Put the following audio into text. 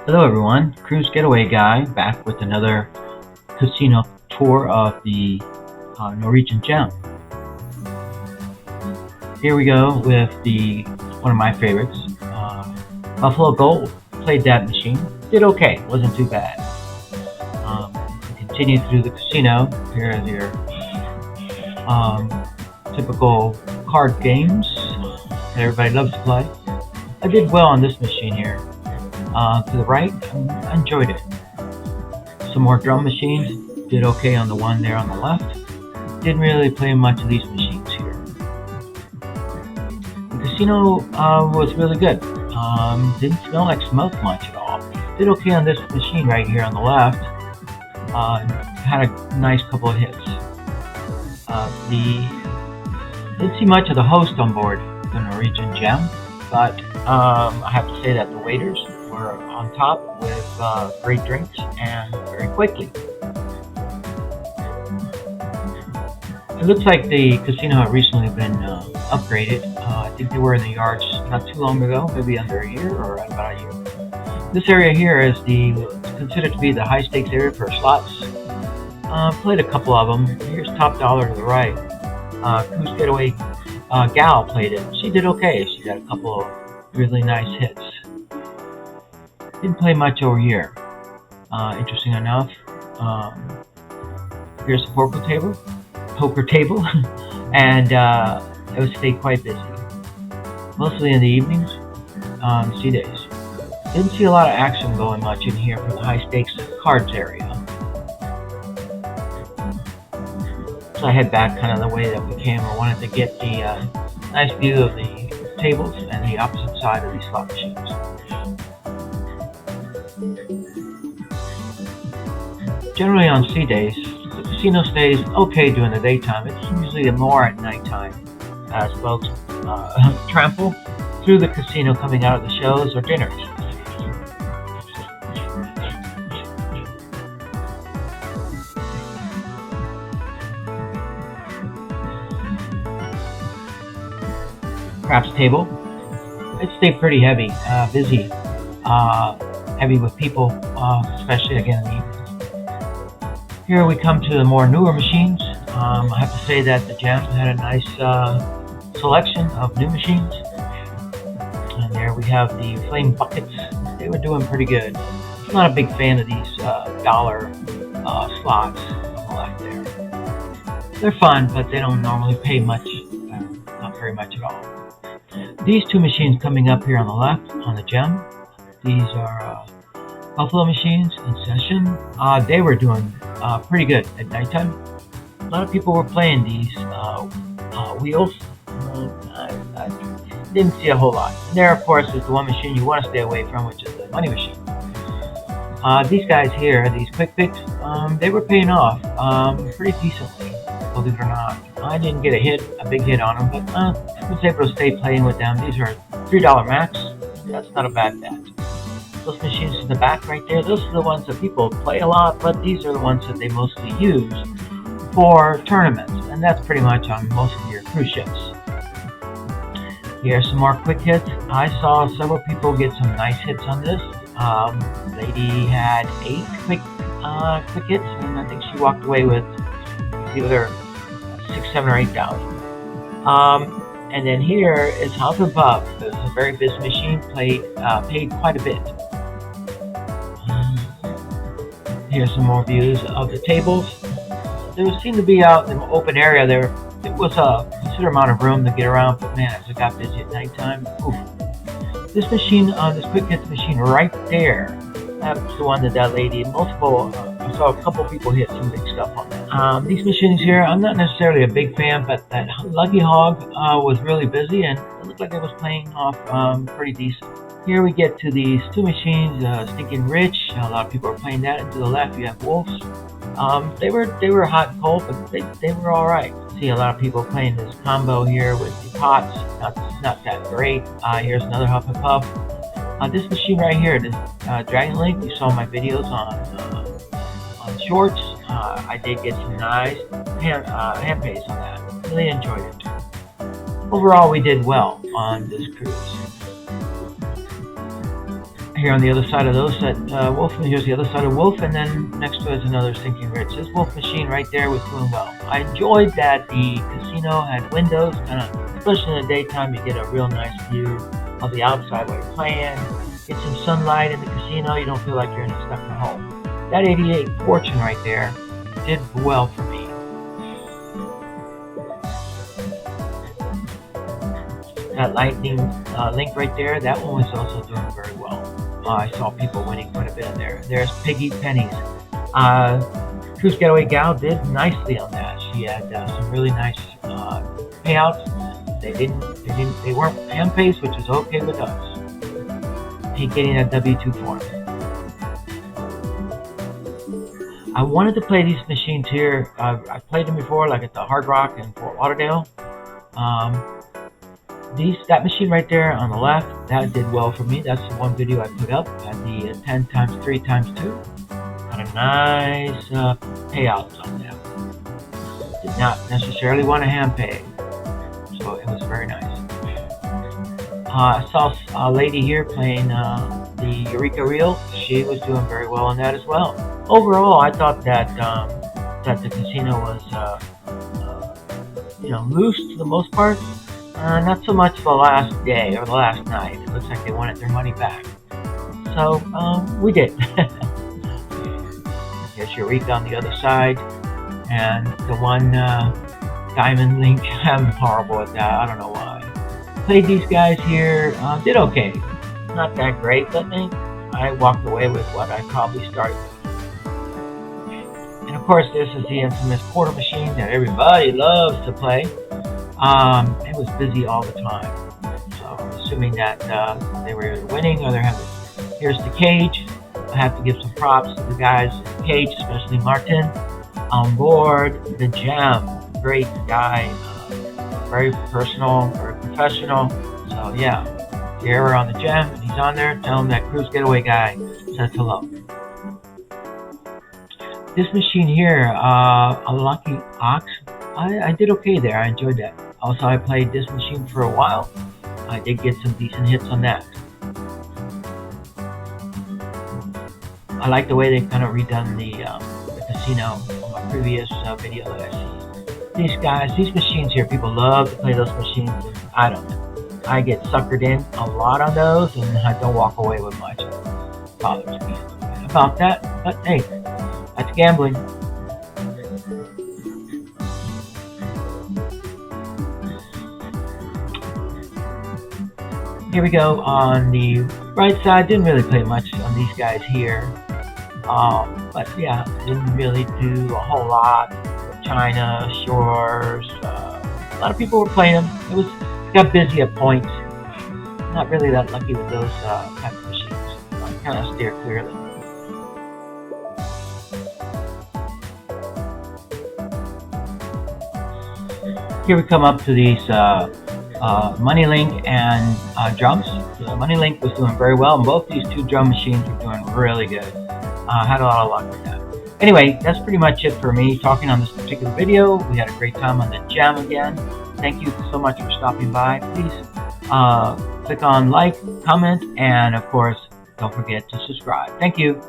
Hello everyone, Cruise Getaway Guy back with another casino tour of the Norwegian Gem. Here we go with one of my favorites, Buffalo Gold. Played that machine, did okay, wasn't too bad. Continue through the casino. Here are your typical card games that everybody loves to play. I did well on this machine here. To the right, I enjoyed it. Some more drum machines, did okay on the one there on the left. Didn't really play much of these machines here. The casino was really good. Didn't smell like smoke much at all. Did okay on this machine right here on the left. Had a nice couple of hits. Didn't see much of the host on board the Norwegian Gem, but I have to say that the waiters were on top with great drinks and very quickly. It looks like the casino had recently been upgraded. I think they were in the yards not too long ago, maybe under a year or about a year. This area here is considered to be the high stakes area for slots. Played a couple of them. Here's Top Dollar to the right. Cruise Getaway Gal played it. She did okay. She got a couple of really nice hits. Didn't play much over here. Interesting enough. Here's a poker table, and it was stayed quite busy. Mostly in the evenings, on sea days. Didn't see a lot of action going much in here for the high stakes cards area. So I head back kind of the way that we came. I wanted to get the nice view of the tables and the opposite side of these slot machines. Generally on sea days, the casino stays okay during the daytime. It's usually more at nighttime as folks trample through the casino coming out of the shows or dinners. Craps table. It stayed pretty heavy, busy, heavy with people, especially again in the evenings. Here we come to the more newer machines. I have to say that the Gem had a nice selection of new machines. And there we have the flame buckets. They were doing pretty good. I'm not a big fan of these dollar slots on the left there. They're fun, but they don't normally pay much, not very much at all. These two machines coming up here on the left on the Gem, these are Buffalo machines in session. They were doing pretty good at nighttime. A lot of people were playing these wheels. I didn't see a whole lot. And there, of course, is the one machine you want to stay away from, which is the money machine. These guys here, these quick picks, they were paying off pretty decently, believe it or not. I didn't get a big hit on them, but I was able to stay playing with them. These are $3 max. That's not a bad bet. Those machines in the back right there, those are the ones that people play a lot, but these are the ones that they mostly use for tournaments, and that's pretty much on most of your cruise ships. Here's some more quick hits. I saw several people get some nice hits on this. Lady had 8 quick hits, and I think she walked away with either 6, 7, or 8,000. And then here is House and Puff. It's a very busy machine. Paid quite a bit. Here's some more views of the tables. There seemed to be out in the open area there. It was a considerable amount of room to get around, but man, as it got busy at nighttime, oof. This machine, this quick hits machine right there, that's the one that lady, I saw a couple people hit some big stuff on that. These machines here, I'm not necessarily a big fan, but that Lucky Hog was really busy, and it looked like it was playing off pretty decent. Here we get to these two machines, Stinking Rich. A lot of people are playing that. And to the left, you have Wolves. They were hot and cold, but they were all right. See a lot of people playing this combo here with the pots. Not that great. Here's another Huff and Puff. This machine right here, this Dragon Link. You saw my videos on shorts. I did get some nice hand pays on that. Really enjoyed it. Overall, we did well on this cruise. here on the other side of those at Wolf, and here's the other side of Wolf, and then next to it is another Sinking Rich. This Wolf machine right there was doing well. I enjoyed that the casino had windows, kind of, especially in the daytime, you get a real nice view of the outside while you're playing. Get some sunlight in the casino, you don't feel like you're stuck in a hole. That 88 Fortune right there did well for me. That Lightning Link right there, that one was also doing very well. I saw people winning quite a bit in there. There's Piggy Pennies. Cruise Getaway Gal did nicely on that. She had some really nice payouts. They weren't hand pays, which is okay with us. Getting a W2 form. I wanted to play these machines here. I played them before, like at the Hard Rock in Fort Lauderdale. That machine right there on the left, that did well for me. That's the one video I put up at the 10 times 3 times 2. Got a nice payouts on them. Did not necessarily want a hand pay, so it was very nice. I saw a lady here playing the Eureka Reel. She was doing very well on that as well. Overall, I thought that the casino was loose to the most part. Not so much the last day or the last night. It looks like they wanted their money back. So, we did. There's Eureka on the other side. And the one Diamond Link, I'm horrible at that. I don't know why. Played these guys here. Did okay. Not that great, but I walked away with what I probably started with. And of course, this is the infamous quarter machine that everybody loves to play. It was busy all the time, so I'm assuming that they were either winning or they're having. Here's the cage. I have to give some props to the guys in the cage, especially Martin. On board, the Gem, great guy, very personal, very professional. So yeah, if you're ever on the Gem and he's on there, tell him that Cruise Getaway guy says hello. This machine here, a Lucky Ox, I did okay there. I enjoyed that. Also, I played this machine for a while. I did get some decent hits on that. I like the way they've kind of redone the casino from a previous video that I see. These machines here, people love to play those machines, and I don't know. I get suckered in a lot on those, and I don't walk away with much. It bothers me about that, but hey, that's gambling. Here we go on the right side. Didn't really play much on these guys here. But yeah, didn't really do a whole lot. China, Shores, a lot of people were playing them. It got busy at points. Not really that lucky with those type of machines. I kind of steer clear of them. Here we come up to these Money Link and drums. The Money Link was doing very well, and both these two drum machines were doing really good. Had a lot of luck with that. Anyway, that's pretty much it for me talking on this particular video. We had a great time on the Gem again. Thank you so much for stopping by. Please click on like, comment, and of course, don't forget to subscribe. Thank you.